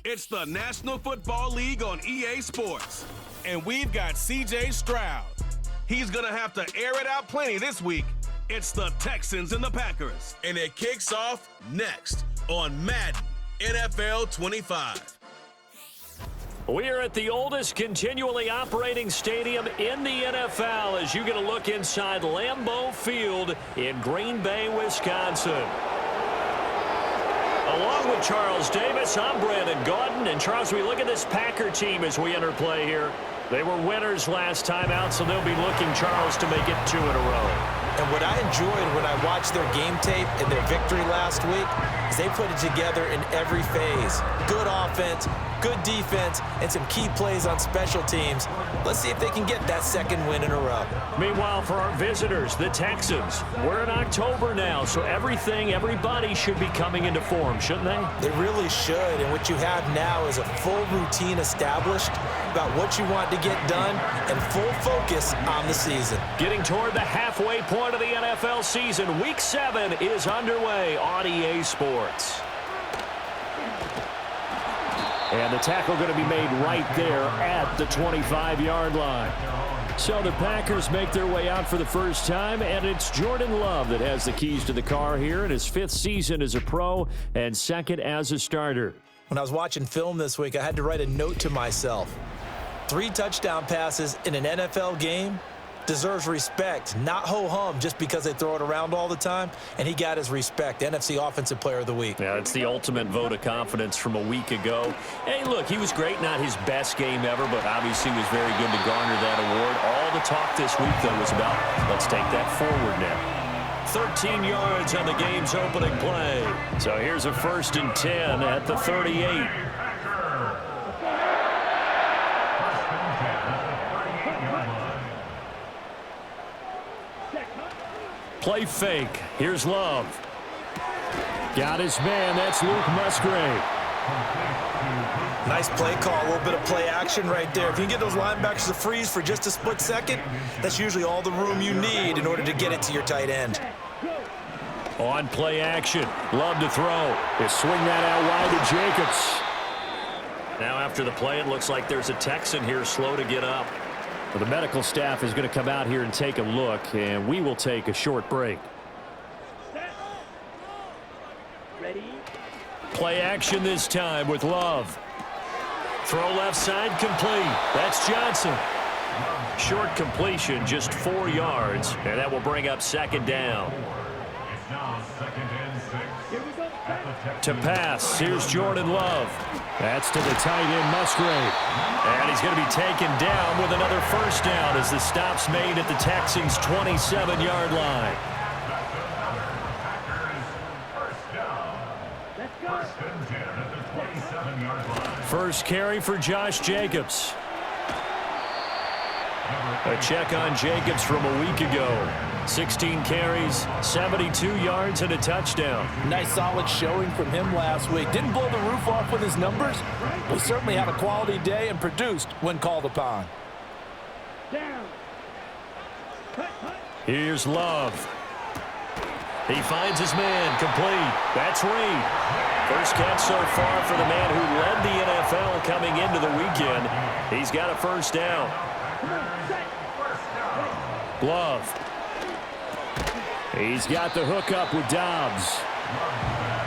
It's the National Football League on EA Sports. And we've got C.J. Stroud. He's going to have to air it out plenty this week. It's the Texans and the Packers. And it kicks off next on Madden NFL 25. We are at the oldest continually operating stadium in the NFL as you get a look inside Lambeau Field in Green Bay, Wisconsin. Along with Charles Davis, I'm Brandon Gaudin. And Charles, we look at this Packer team as we enter play here. They were winners last time out, so they'll be looking, Charles, to make it 2 in a row. And what I enjoyed when I watched their game tape and their victory last week is they put it together in every phase. Good offense, good defense, and some key plays on special teams. Let's see if they can get that second win in a row. Meanwhile, for our visitors, the Texans, we're in October now, so everybody should be coming into form, shouldn't they? They really should, and what you have now is a full routine established about what you want to get done and full focus on the season. Getting toward the halfway point of the NFL season, Week 7 is underway on EA Sports. And the tackle going to be made right there at the 25-yard line. So the Packers make their way out for the first time, and it's Jordan Love that has the keys to the car here in his 5th season as a pro and 2nd as a starter. When I was watching film this week, I had to write a note to myself. 3 touchdown passes in an NFL game deserves respect, not ho-hum just because they throw it around all the time, and he got his respect. NFC Offensive Player of the Week. Yeah, it's the ultimate vote of confidence from a week ago. Hey, look, he was great, not his best game ever, but obviously was very good to garner that award. All the talk this week, though, was about let's take that forward now. 13 yards on the game's opening play. So here's a 1st and 10 at the 38. Play fake. Here's Love. Got his man. That's Luke Musgrave. Nice play call. A little bit of play action right there. If you can get those linebackers to freeze for just a split second, that's usually all the room you need in order to get it to your tight end. On play action. Love to throw. They swing that out wide to Jacobs. Now after the play, it looks like there's a Texan here slow to get up. Well, the medical staff is going to come out here and take a look, and we will take a short break. Ready? Play action this time with Love. Throw left side complete. That's Johnson. Short completion, just 4 yards, and that will bring up 2nd down. To pass, here's Jordan Love. That's to the tight end, Musgrave. And he's going to be taken down with another 1st down as the stop's made at the Texans' 27-yard line. First carry for Josh Jacobs. A check on Jacobs from a week ago. 16 carries, 72 yards, and a touchdown. Nice solid showing from him last week. Didn't blow the roof off with his numbers, but certainly had a quality day and produced when called upon. Here's Love. He finds his man, complete. That's Reed. First catch so far for the man who led the NFL coming into the weekend. He's got a 1st down. Love. He's got the hook up with Dobbs.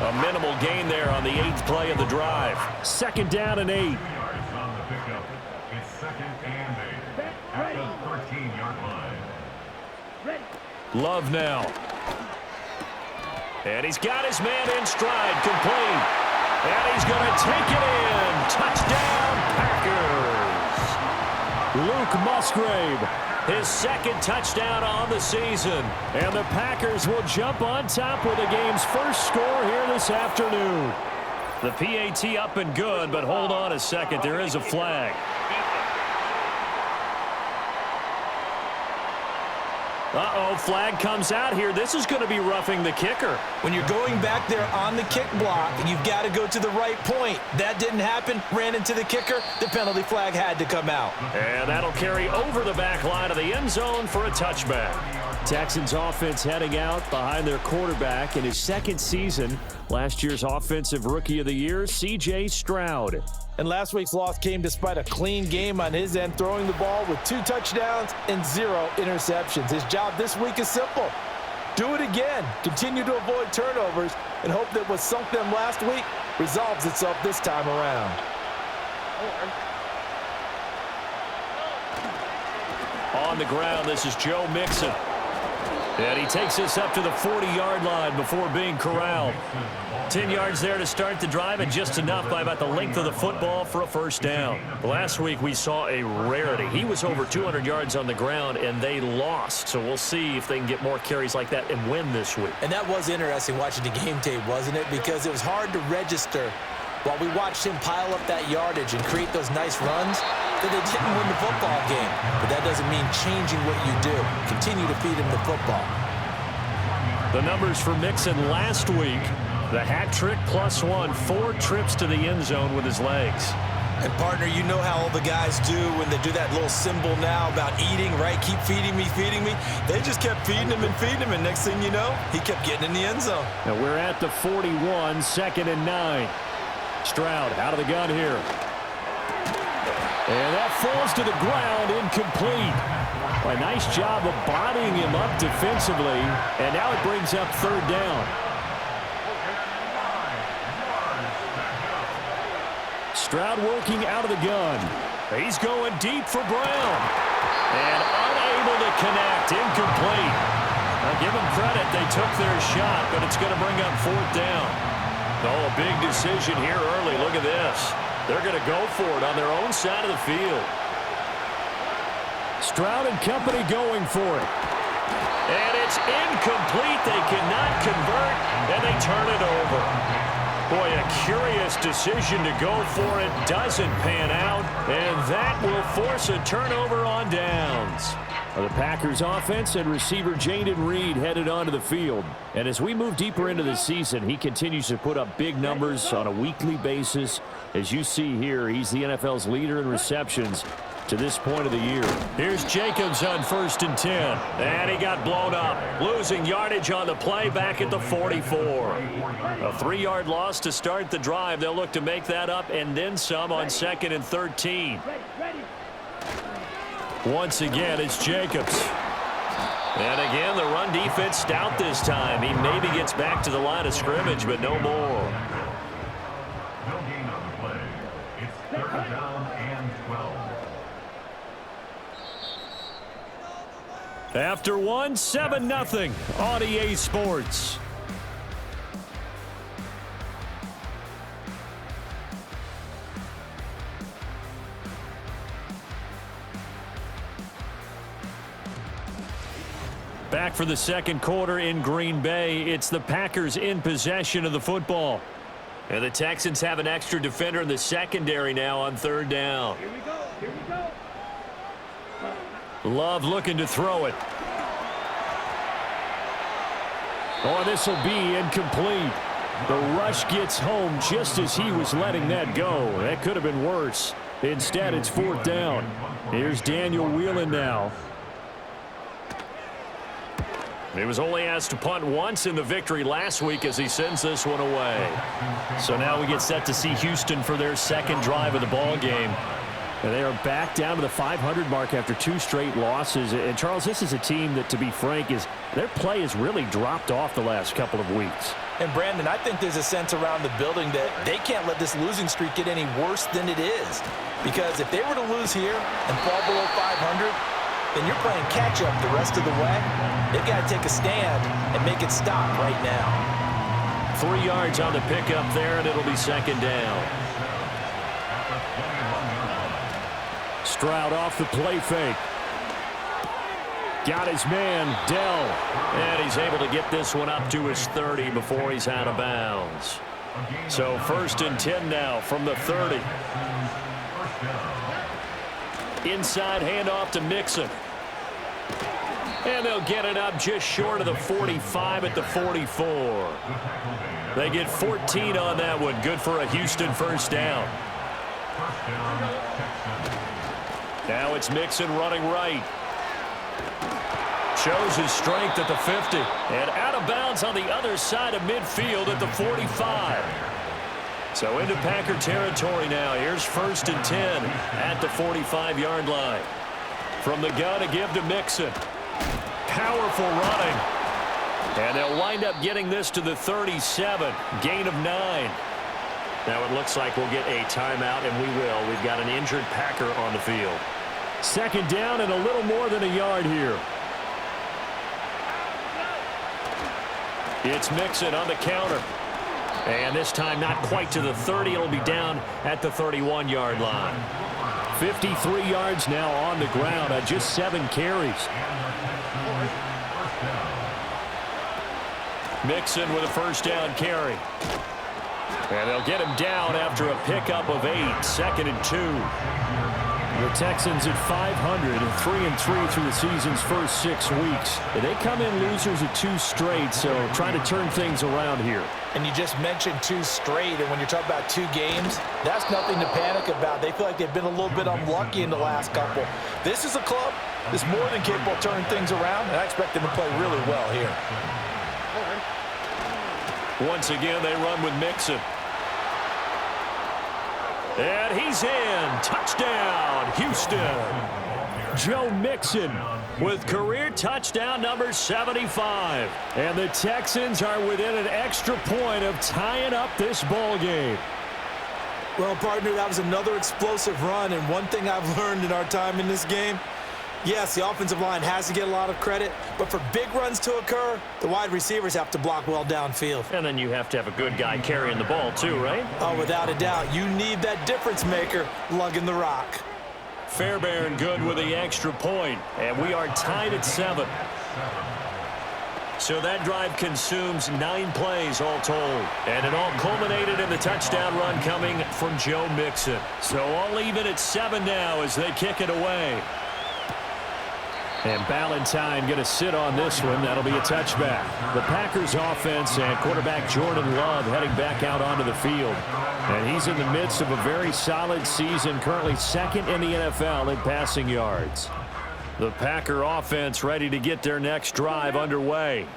A minimal gain there on the 8th play of the drive. 2nd down and 8. Love now. And he's got his man in stride, complete. And he's going to take it in. Touchdown, Packers. Luke Musgrave, his 2nd touchdown on the season. And the Packers will jump on top with the game's first score here this afternoon. The PAT up and good, but hold on a second. There is a flag. Uh-oh, flag comes out here. This is going to be roughing the kicker. When you're going back there on the kick block, you've got to go to the right point. That didn't happen. Ran into the kicker. The penalty flag had to come out. And that'll carry over the back line of the end zone for a touchback. Texans offense heading out behind their quarterback in his second season. Last year's Offensive Rookie of the Year, C.J. Stroud. And last week's loss came despite a clean game on his end, throwing the ball with 2 touchdowns and 0 interceptions. His job this week is simple. Do it again. Continue to avoid turnovers and hope that what sunk them last week resolves itself this time around. On the ground, this is Joe Mixon. And he takes this up to the 40-yard line before being corralled. 10 yards there to start the drive, and just enough by about the length of the football for a first down. Last week we saw a rarity. He was over 200 yards on the ground, and they lost. So we'll see if they can get more carries like that and win this week. And that was interesting watching the game tape, wasn't it? Because it was hard to register while we watched him pile up that yardage and create those nice runs that they didn't win the football game. But that doesn't mean changing what you do. Continue to feed him the football. The numbers for Mixon last week, the hat trick +1, 4 trips to the end zone with his legs. And, partner, you know how all the guys do when they do that little symbol now about eating, right? Keep feeding me, feeding me. They just kept feeding him, and next thing you know, he kept getting in the end zone. Now we're at the 41, 2nd and 9. Stroud out of the gun here. And that falls to the ground, incomplete. A nice job of bodying him up defensively, and now it brings up 3rd down. Stroud working out of the gun. He's going deep for Brown. And unable to connect, incomplete. Now give them credit, they took their shot, but it's going to bring up 4th down. Oh, a big decision here early. Look at this. They're going to go for it on their own side of the field. Stroud and company going for it. And it's incomplete. They cannot convert, and they turn it over. Boy, a curious decision to go for it. Doesn't pan out, and that will force a turnover on downs. The Packers offense and receiver Jaden Reed headed onto the field. And as we move deeper into the season, he continues to put up big numbers on a weekly basis. As you see here, he's the NFL's leader in receptions to this point of the year. Here's Jacobs on 1st and 10. And he got blown up. Losing yardage on the play back at the 44. A 3-yard loss to start the drive. They'll look to make that up and then some on 2nd and 13. Once again, it's Jacobs. And again, the run defense stout this time. He maybe gets back to the line of scrimmage, but no more. No gain on the play. It's 3rd down and 12. After 1, 7-0 on EA Sports. Back for the 2nd quarter in Green Bay. It's the Packers in possession of the football. And the Texans have an extra defender in the secondary now on 3rd down. Here we go. Here we go. Love looking to throw it. Oh, this will be incomplete. The rush gets home just as he was letting that go. That could have been worse. Instead, it's 4th down. Here's Daniel Whelan now. He was only asked to punt once in the victory last week as he sends this one away. So now we get set to see Houston for their 2nd drive of the ball game. And they are back down to the 500 mark after 2 straight losses. And, Charles, this is a team that, to be frank, their play has really dropped off the last couple of weeks. And, Brandon, I think there's a sense around the building that they can't let this losing streak get any worse than it is. Because if they were to lose here and fall below 500, then you're playing catch-up the rest of the way. They've got to take a stand and make it stop right now. 3 yards on the pickup there, and it'll be 2nd down. Stroud off the play fake. Got his man, Dell. And he's able to get this one up to his 30 before he's out of bounds. So 1st and 10 now from the 30. Inside handoff to Mixon. And they'll get it up just short of the 45 at the 44. They get 14 on that one. Good for a Houston first down. Now it's Mixon running right. Shows his strength at the 50. And out of bounds on the other side of midfield at the 45. So into Packer territory now. Here's 1st and 10 at the 45-yard line. From the gun to give to Mixon. Powerful running. And they'll wind up getting this to the 37. Gain of 9. Now it looks like we'll get a timeout, and we will. We've got an injured Packer on the field. 2nd down and a little more than a yard here. It's Mixon on the counter. And this time not quite to the 30. It'll be down at the 31-yard line. 53 yards now on the ground on just 7 carries. Mixon with a first down carry. And they'll get him down after a pickup of 8. 2nd and 2. The Texans at 500 and 3-3 through the season's first 6 weeks. They come in losers of 2 straight, so trying to turn things around here. And you just mentioned 2 straight, and when you're talking about 2 games, that's nothing to panic about. They feel like they've been a little bit unlucky in the last couple. This is a club that's more than capable of turning things around, and I expect them to play really well here. Once again, they run with Mixon. And he's in. Touchdown, Houston. Joe Mixon with career touchdown number 75. And the Texans are within an extra point of tying up this ball game. Well, partner, that was another explosive run, and one thing I've learned in our time in this game, yes, the offensive line has to get a lot of credit, but for big runs to occur, the wide receivers have to block well downfield. And then you have to have a good guy carrying the ball too, right? Oh, without a doubt. You need that difference maker lugging the rock. Fairbairn good with the extra point, and we are tied at 7. So that drive consumes 9 plays all told. And it all culminated in the touchdown run coming from Joe Mixon. So all even at 7 now as they kick it away. And Ballantyne going to sit on this one. That'll be a touchback. The Packers offense and quarterback Jordan Love heading back out onto the field. And he's in the midst of a very solid season, currently 2nd in the NFL in passing yards. The Packer offense ready to get their next drive underway.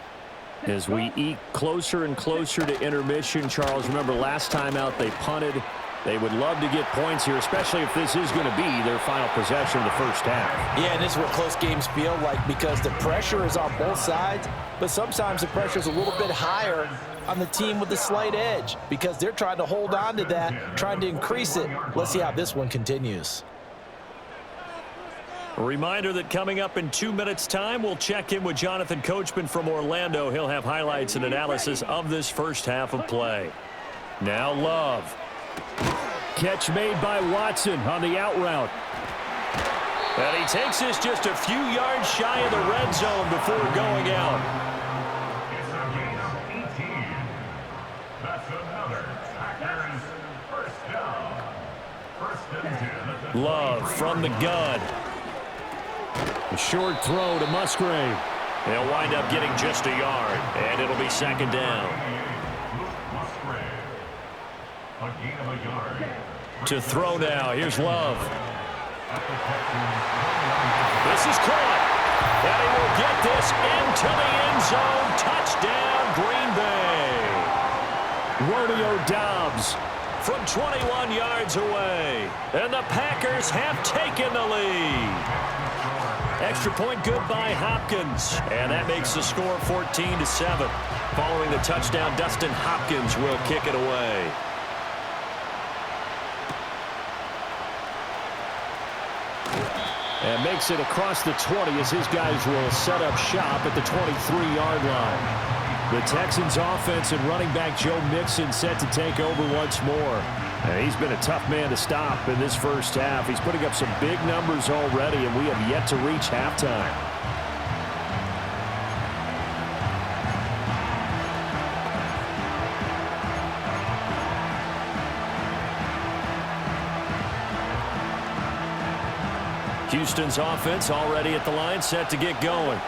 As we eke closer and closer to intermission, Charles, remember last time out they punted. They would love to get points here, especially if this is going to be their final possession of the first half. Yeah, and this is what close games feel like because the pressure is on both sides, but sometimes the pressure is a little bit higher on the team with the slight edge because they're trying to hold on to that, trying to increase it. Let's see how this one continues. A reminder that coming up in 2 minutes' time, we'll check in with Jonathan Coachman from Orlando. He'll have highlights and analysis of this first half of play. Now Love. Catch made by Watson on the out route. And he takes this just a few yards shy of the red zone before going out. It's a gain of 18. That's another Packers first down. 1st and 10. Love from the gun. A short throw to Musgrave. They'll wind up getting just a yard, and it'll be 2nd down. A gain of a yard. To throw now. Here's Love. This is caught. And he will get this into the end zone. Touchdown, Green Bay. Romeo Doubs from 21 yards away. And the Packers have taken the lead. Extra point good by Hopkins. And that makes the score 14-7. Following the touchdown, Dustin Hopkins will kick it away. And makes it across the 20 as his guys will set up shop at the 23-yard line. The Texans offense and running back Joe Mixon set to take over once more. And he's been a tough man to stop in this first half. He's putting up some big numbers already, and we have yet to reach halftime. Houston's offense already at the line, set to get going.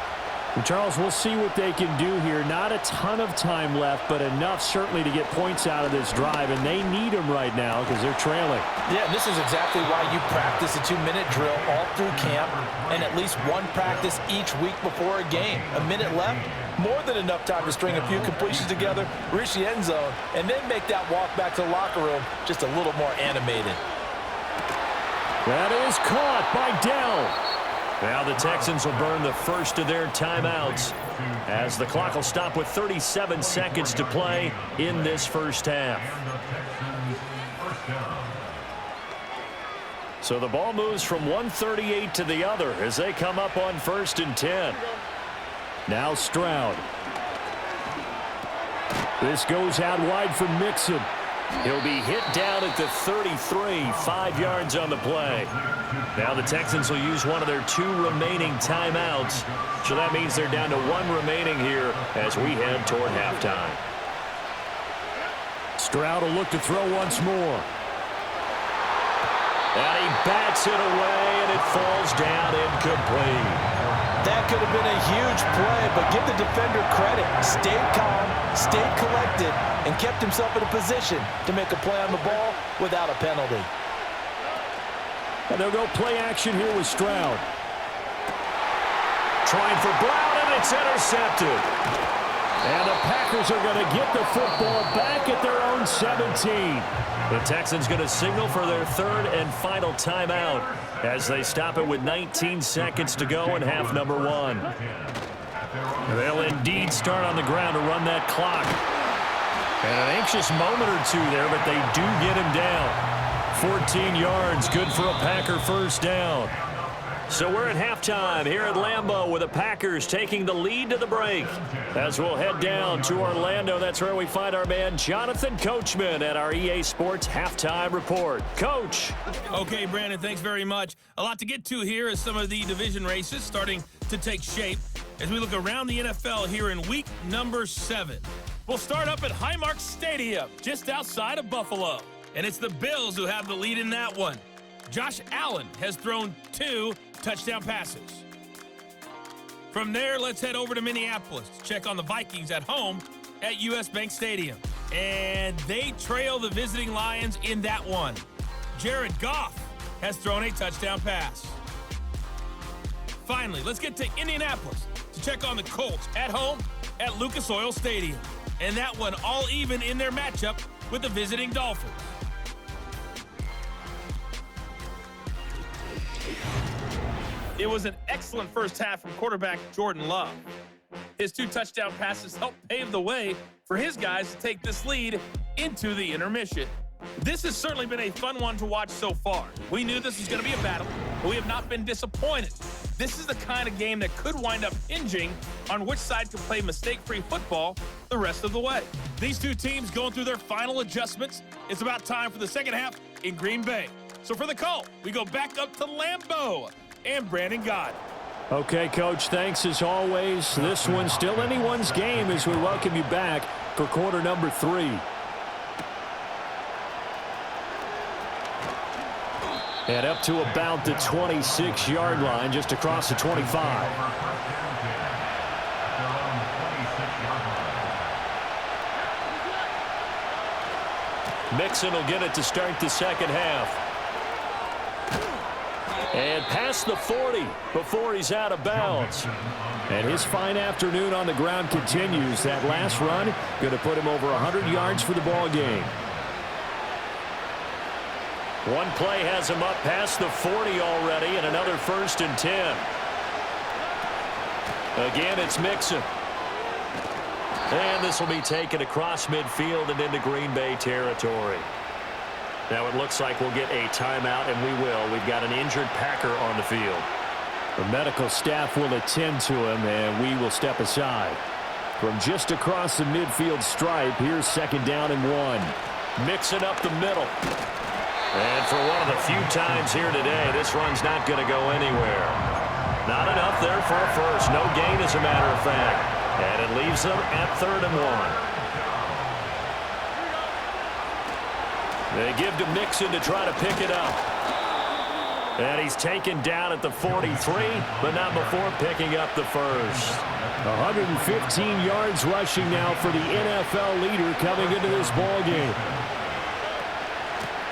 And Charles, we'll see what they can do here. Not a ton of time left, but enough certainly to get points out of this drive, and they need them right now because they're trailing. Yeah, this is exactly why you practice a 2-minute drill all through camp and at least one practice each week before a game. A minute left, more than enough time to string a few completions together, reach the end zone, and then make that walk back to the locker room just a little more animated. That is caught by Dell. Now the Texans will burn the first of their timeouts as the clock will stop with 37 seconds to play in this first half. So the ball moves from 138 to the other as they come up on 1st and 10. Now Stroud. This goes out wide for Mixon. He'll be hit down at the 33, 5 yards on the play. Now the Texans will use one of their 2 remaining timeouts. So that means they're down to 1 remaining here as we head toward halftime. Stroud will look to throw once more. And he bats it away, and it falls down incomplete. That could have been a huge play, but give the defender credit. Stayed calm, stayed collected, and kept himself in a position to make a play on the ball without a penalty. And they'll go play action here with Stroud. Trying for Brown, and it's intercepted. And the Packers are going to get the football back at their own 17. The Texans going to signal for their 3rd and final timeout as they stop it with 19 seconds to go in half number 1. They'll indeed start on the ground to run that clock. And an anxious moment or two there, but they do get him down. 14 yards, good for a Packer first down. So we're at halftime here at Lambeau with the Packers taking the lead to the break. As we'll head down to Orlando, that's where we find our man Jonathan Coachman at our EA Sports Halftime Report. Coach. Okay, Brandon, thanks very much. A lot to get to here as some of the division races starting to take shape as we look around the NFL here in week number 7. We'll start up at Highmark Stadium, just outside of Buffalo. And it's the Bills who have the lead in that one. Josh Allen has thrown 2 touchdown passes. From there, let's head over to Minneapolis to check on the Vikings at home at US Bank Stadium. And they trail the visiting Lions in that one. Jared Goff has thrown a touchdown pass. Finally, let's get to Indianapolis to check on the Colts at home at Lucas Oil Stadium. And that one all even in their matchup with the visiting Dolphins. It was an excellent first half from quarterback Jordan Love. His 2 touchdown passes helped pave the way for his guys to take this lead into the intermission. This has certainly been a fun one to watch so far. We knew this was going to be a battle, but we have not been disappointed. This is the kind of game that could wind up hinging on which side can play mistake-free football the rest of the way. These 2 teams going through their final adjustments. It's about time for the second half in Green Bay. So for the call, we go back up to Lambeau and Brandon Gott. Okay, Coach, thanks as always. This one's still anyone's game as we welcome you back for quarter number 3. And up to about the 26-yard line, just across the 25. Mixon will get it to start the second half. And past the 40 before he's out of bounds. And his fine afternoon on the ground continues. That last run going to put him over 100 yards for the ball game. One play has him up past the 40 already, and another 1st and 10. Again, it's Mixon. And this will be taken across midfield and into Green Bay territory. Now it looks like we'll get a timeout, and we will. We've got an injured Packer on the field. The medical staff will attend to him, and we will step aside. From just across the midfield stripe, here's 2nd down and 1. Mixing up the middle. And for one of the few times here today, this run's not going to go anywhere. Not enough there for a first. No gain, as a matter of fact. And it leaves them at 3rd and 1. They give to Mixon to try to pick it up. And he's taken down at the 43, but not before picking up the first. 115 yards rushing now for the NFL leader coming into this ball game.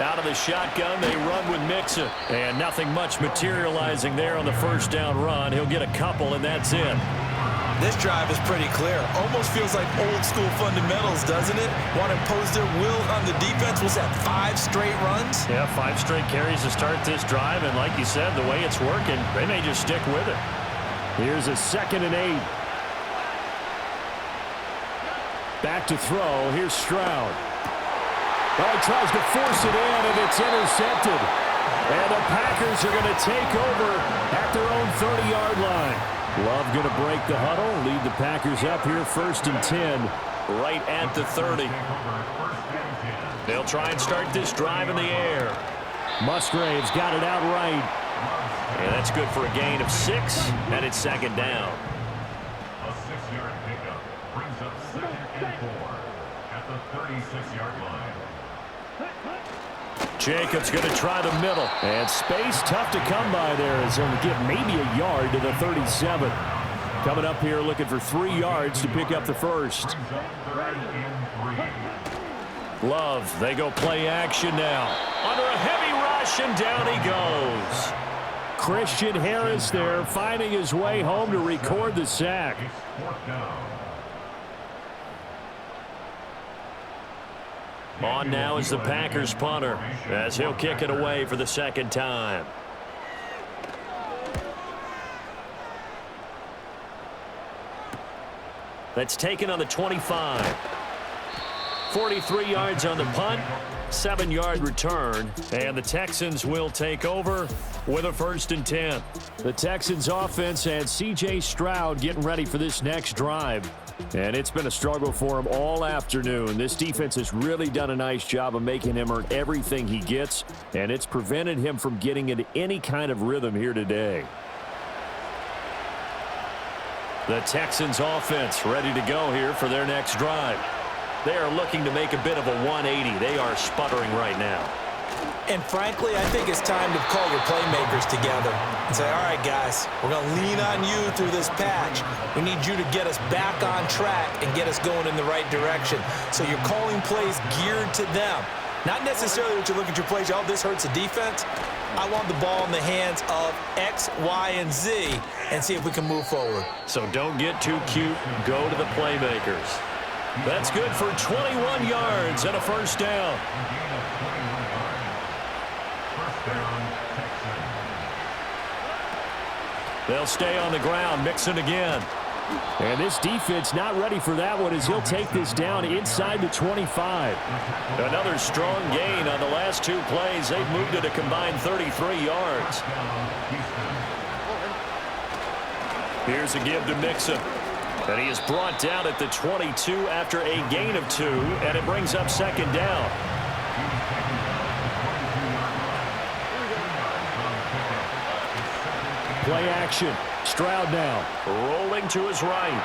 Out of the shotgun, they run with Mixon. And nothing much materializing there on the first down run. He'll get a couple, and that's it. This drive is pretty clear. Almost feels like old school fundamentals, doesn't it? Want to impose their will on the defense. Was that 5 straight runs? Yeah, 5 straight carries to start this drive. And like you said, the way it's working, they may just stick with it. Here's a 2nd and 8. Back to throw. Here's Stroud. Well, he tries to force it in, and it's intercepted. And the Packers are going to take over at their own 30-yard line. Love going to break the huddle, lead the Packers up here 1st and 10. Right at the 30. They'll try and start this drive in the air. Musgrave's got it out right. And that's good for a gain of 6, and it's 2nd down. A 6-yard pickup brings up 2nd and 4 at the 36-yard line. Jacobs going to try the middle. And space tough to come by there as he'll get maybe a yard to the 37. Coming up here looking for 3 yards to pick up the first. Love, they go play action now. Under a heavy rush, and down he goes. Christian Harris there finding his way home to record the sack. On now is the Packers punter as he'll kick it away for the 2nd time. That's taken on the 25. 43 yards on the punt, 7-yard return, and the Texans will take over with a 1st and 10. The Texans offense and C.J. Stroud getting ready for this next drive. And it's been a struggle for him all afternoon. This defense has really done a nice job of making him earn everything he gets, and it's prevented him from getting into any kind of rhythm here today. The Texans offense ready to go here for their next drive. They are looking to make a bit of a 180. They are sputtering right now. And frankly, I think it's time to call your playmakers together and say, all right, guys, we're going to lean on you through this patch. We need you to get us back on track and get us going in the right direction. So you're calling plays geared to them. Not necessarily what you look at your plays, oh, this hurts the defense. I want the ball in the hands of X, Y, and Z and see if we can move forward. So don't get too cute. Go to the playmakers. That's good for 21 yards and a 1st down. They'll stay on the ground. Mixon again. And this defense not ready for that one as he'll take this down inside the 25. Another strong gain on the last 2 plays. They've moved it a combined 33 yards. Here's a give to Mixon. And he is brought down at the 22 after a gain of 2, and it brings up 2nd down. Play action. Stroud now. Rolling to his right.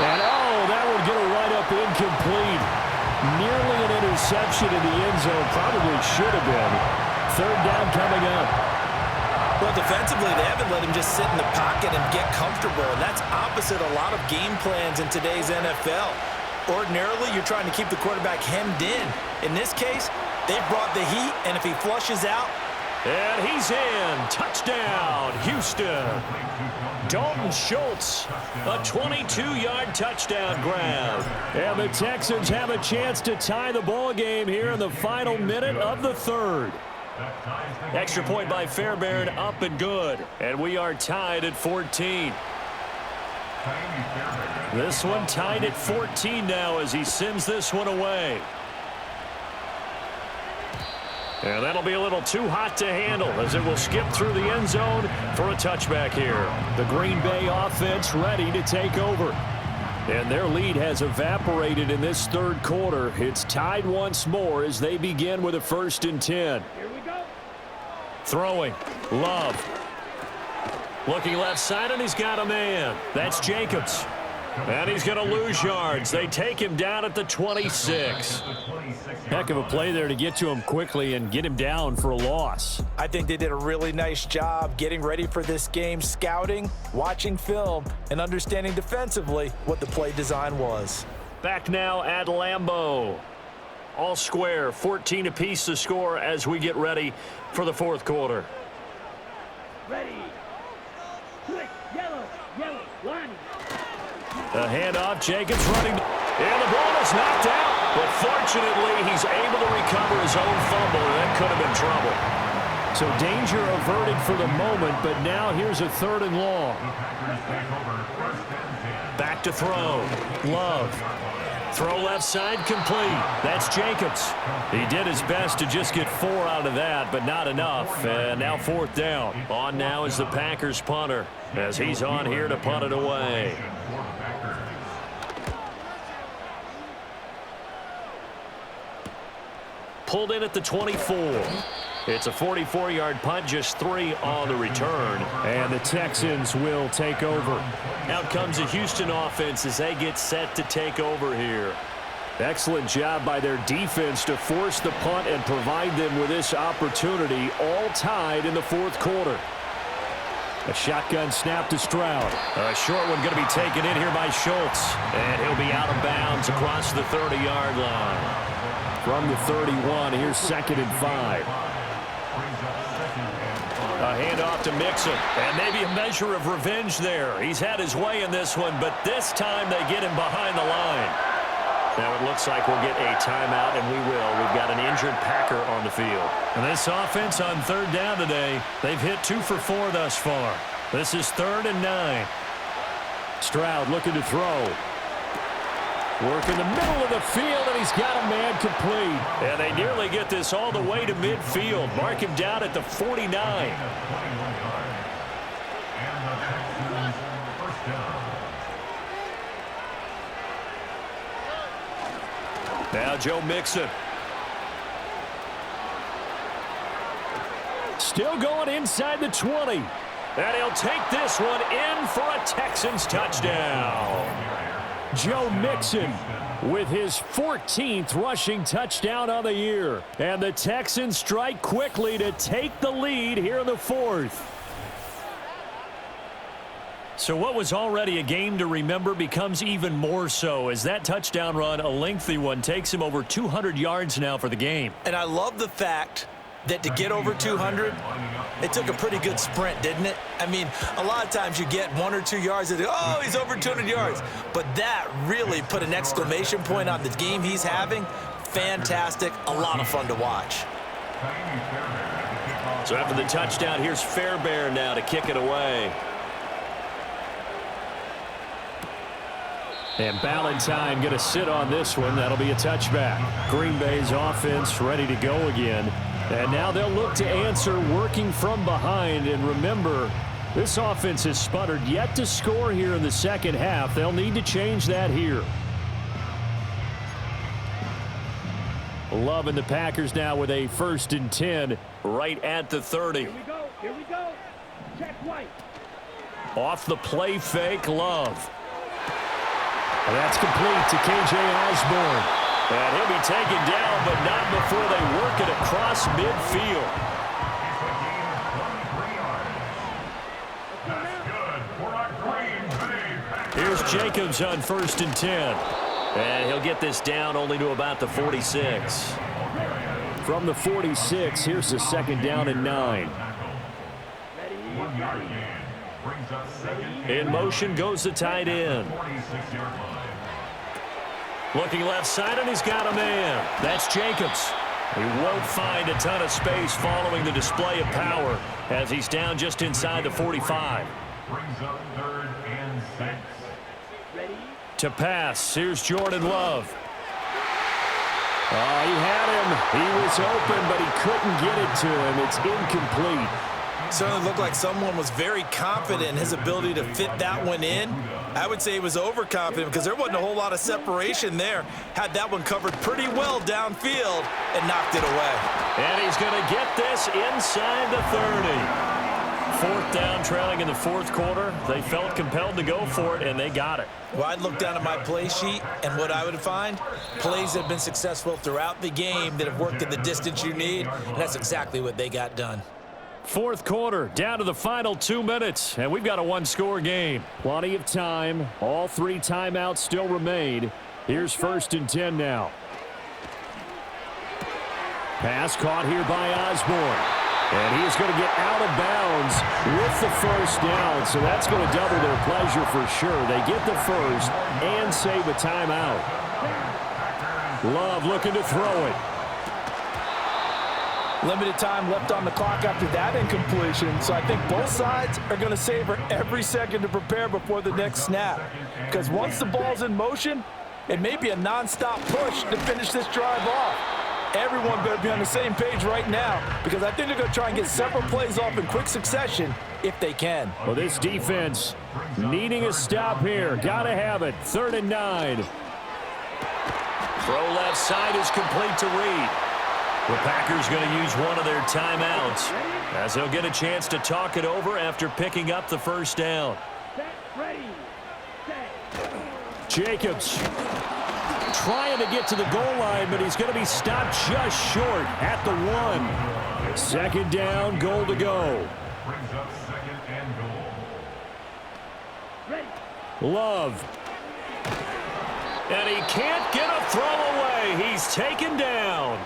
And, oh, that would get a right-up incomplete. Nearly an interception in the end zone. Probably should have been. 3rd down coming up. Well, defensively, they haven't let him just sit in the pocket and get comfortable. And that's opposite a lot of game plans in today's NFL. Ordinarily, you're trying to keep the quarterback hemmed in. In this case, they've brought the heat, and if he flushes out, and he's in. Touchdown, Houston. Dalton Schultz, a 22-yard touchdown grab. And the Texans have a chance to tie the ball game here in the final minute of the 3rd. Extra point by Fairbairn, up and good. And we are tied at 14. This one tied at 14 now as he sends this one away. And that'll be a little too hot to handle as it will skip through the end zone for a touchback here. The Green Bay offense ready to take over. And their lead has evaporated in this 3rd quarter. It's tied once more as they begin with a 1st and 10. Here we go. Throwing. Love. Looking left side, and he's got a man. That's Jacobs. And he's going to lose yards. They take him down at the 26. Heck of a play there to get to him quickly and get him down for a loss. I think they did a really nice job getting ready for this game, scouting, watching film, and understanding defensively what the play design was. Back now at Lambeau. All square, 14 apiece to score as we get ready for the fourth quarter. Ready. Switch. Yellow. Yellow. Line. The handoff, Jacobs running, and the ball is knocked out. But fortunately, he's able to recover his own fumble, and that could have been trouble. So danger averted for the moment, but now here's a 3rd and long. Back to throw. Love. Throw left side complete. That's Jacobs. He did his best to just get 4 out of that, but not enough. And now 4th down. On now is the Packers punter as he's on here to punt it away. Pulled in at the 24. It's a 44-yard punt, just 3 on the return. And the Texans will take over. Out comes the Houston offense as they get set to take over here. Excellent job by their defense to force the punt and provide them with this opportunity, all tied in the 4th quarter. A shotgun snap to Stroud. A short one going to be taken in here by Schultz. And he'll be out of bounds across the 30-yard line. From the 31, here's 2nd and 5. A handoff to Mixon. And maybe a measure of revenge there. He's had his way in this one, but this time they get him behind the line. Now it looks like we'll get a timeout, and we will. We've got an injured Packer on the field. And this offense on 3rd down today, they've hit 2 for 4 thus far. This is 3rd and 9. Stroud looking to throw. Work in the middle of the field, and he's got a man complete. And they nearly get this all the way to midfield. Mark him down at the 49. Now Joe Mixon. Still going inside the 20. And he'll take this one in for a Texans touchdown. Joe Mixon with his 14th rushing touchdown on the year. And the Texans strike quickly to take the lead here in the 4th. So what was already a game to remember becomes even more so as that touchdown run, a lengthy one, takes him over 200 yards now for the game. And I love the fact that to get over 200, it took a pretty good sprint, didn't it? I mean, a lot of times you get 1 or 2 yards and, oh, he's over 200 yards. But that really put an exclamation point on the game he's having. Fantastic, a lot of fun to watch. So after the touchdown, here's Fairbairn now to kick it away. And Ballantyne going to sit on this one. That'll be a touchback. Green Bay's offense ready to go again. And now they'll look to answer working from behind. And remember, this offense has sputtered yet to score here in the 2nd half. They'll need to change that here. Love and the Packers now with a 1st and 10 right at the 30. Here we go. Here we go. Check White. Off the play fake, Love. And that's complete to K.J. Osborne. And he'll be taken down, but not before they work it across midfield. Here's Jacobs on 1st and 10. And he'll get this down only to about the 46. From the 46, here's the 2nd down and 9. In motion goes the tight end. Looking left side, and he's got a man. That's Jacobs. He won't find a ton of space following the display of power as he's down just inside the 45. Brings up 3rd and 6. To pass, here's Jordan Love. Oh, he had him. He was open, but he couldn't get it to him. It's incomplete. Certainly looked like someone was very confident in his ability to fit that one in. I would say he was overconfident because there wasn't a whole lot of separation there. Had that one covered pretty well downfield and knocked it away. And he's going to get this inside the 30. 4th down, trailing in the 4th quarter. They felt compelled to go for it, and they got it. Well, I'd look down at my play sheet, and what I would find, plays that have been successful throughout the game that have worked at the distance you need, and that's exactly what they got done. 4th quarter, down to the final 2 minutes, and we've got a one-score game. Plenty of time. All 3 timeouts still remain. Here's 1st and 10 now. Pass caught here by Osborne. And he is going to get out of bounds with the 1st down, so that's going to double their pleasure for sure. They get the 1st and save a timeout. Love looking to throw it. Limited time left on the clock after that incompletion, so I think both sides are going to savor every second to prepare before the next snap. Because once the ball's in motion, it may be a nonstop push to finish this drive off. Everyone better be on the same page right now, because I think they're going to try and get several plays off in quick succession if they can. Well, this defense needing a stop here. Got to have it. 3rd and 9. Throw left side is complete to Reed. The Packers going to use one of their timeouts as they'll get a chance to talk it over after picking up the 1st down. Set, ready, set. Jacobs trying to get to the goal line, but he's going to be stopped just short at the 1. 2nd down, goal to go. Brings up 2nd and goal. Ready. Love. And he can't get a throw away. He's taken down.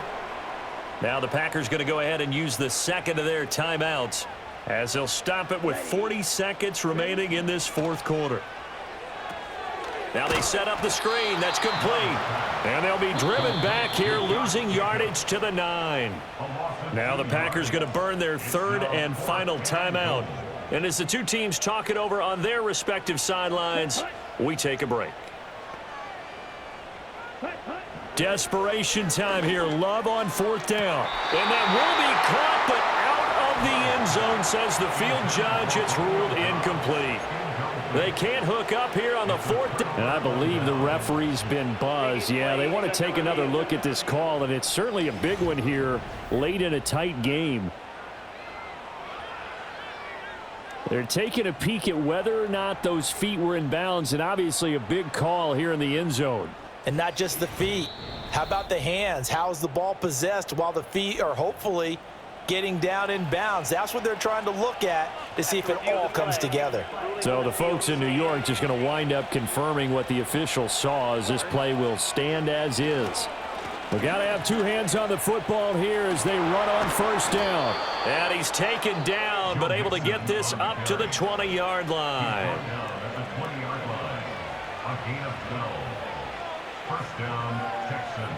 Now the Packers going to go ahead and use the 2nd of their timeouts as they'll stop it with 40 seconds remaining in this 4th quarter. Now they set up the screen. That's complete. And they'll be driven back here, losing yardage to the 9. Now the Packers going to burn their 3rd and final timeout. And as the two teams talk it over on their respective sidelines, we take a break. Desperation time here. Love on 4th down. And that will be caught, but out of the end zone, says the field judge. It's ruled incomplete. They can't hook up here on the 4th down. And I believe the referee's been buzzed. Yeah, they want to take another look at this call, and it's certainly a big one here late in a tight game. They're taking a peek at whether or not those feet were in bounds, and obviously a big call here in the end zone. And not just the feet. How about the hands? How is the ball possessed while the feet are hopefully getting down in bounds? That's what they're trying to look at to see if it all comes together. So the folks in New York just going to wind up confirming what the official saw, as this play will stand as is. We've got to have 2 hands on the football here as they run on 1st down. And he's taken down, but able to get this up to the 20-yard line. At the 20-yard line. A gain of 12. 1st down, Texans.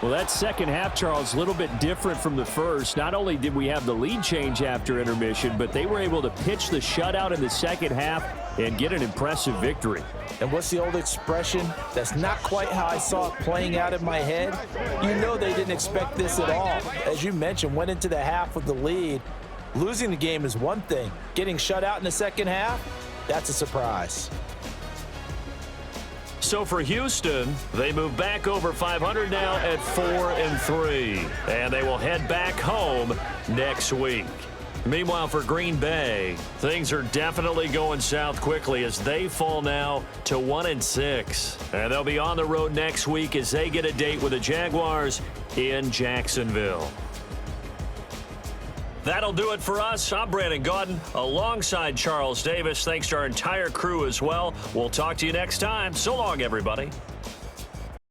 Well, that second half, Charles, a little bit different from the first. Not only did we have the lead change after intermission, but they were able to pitch the shutout in the second half and get an impressive victory. And what's the old expression? That's not quite how I saw it playing out in my head. You know they didn't expect this at all. As you mentioned, went into the half with the lead. Losing the game is one thing. Getting shut out in the second half, that's a surprise. So for Houston, they move back over 500 now at 4-3. And they will head back home next week. Meanwhile, for Green Bay, things are definitely going south quickly as they fall now to 1-6. And they'll be on the road next week as they get a date with the Jaguars in Jacksonville. That'll do it for us. I'm Brandon Gaudin alongside Charles Davis. Thanks to our entire crew as well. We'll talk to you next time. So long, everybody.